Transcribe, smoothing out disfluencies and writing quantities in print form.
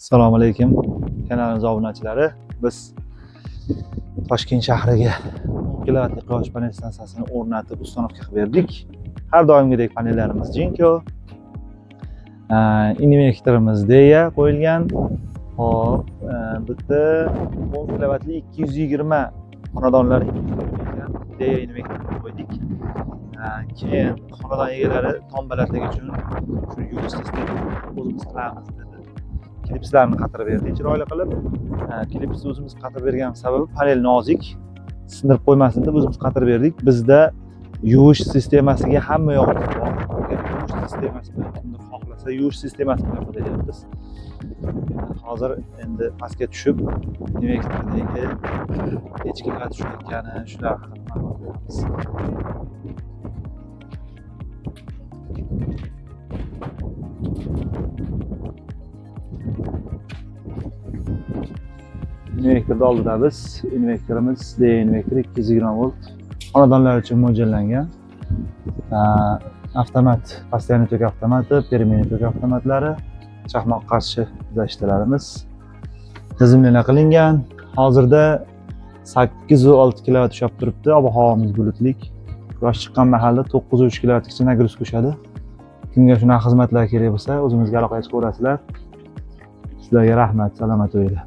Assalomu alaykum kanalimiz obunachilari. Biz Toshkent shahriga 10 kilovatli quyosh panel stansiyasini o'rnatib uстановка qilib berdik. Har doimgidek panellarimiz Jinko, invertorimiz Deya qo'yilgan. Hop, bitta 10 kilovatli 220 xonadonlar Deya invertorini qo'ydik. Keyin xonadon egalari tom balandligi uchun shu yuvish sistemani o'zimiz qilamiz dedi. Klipslarni qatirib berdik chiroyli qilib. Klipsni o'zimiz qatirib bergan sababi panel nozik, sindirib qo'ymasin deb o'zimiz qatirib berdik. Bizda yuvish sistemasiga hamma yo'q. Yuvish sistemasi bilan kimdir xohlasa yuvish sistemasi bilan foydalanyapmiz. Hozir endi pastga tushib, invertordagi echkilar tushayotgani, shular haqida ma'lumot beramiz. Invertorni oldida biz invertorimiz Deya invertor 220 volt xonadonlar uchun mo'ljallangan. Avtomat, постоянный tok avtomati, переменный tok avtomatlari, chaqmoq qarshi uzatishlarimiz tizimli qilingan. Hozirda 806 kilovat ushlab turibdi. Ob-havomiz bulutlik. Quyosh chiqqan mahalla 903 kilovatgacha nagruzka ushadi. Kimga shunaqa xizmatlar kerak bo'lsa, o'zimizga aloqaga chiqaverasizlar. Sizlarga rahmat, salomat bo'linglar.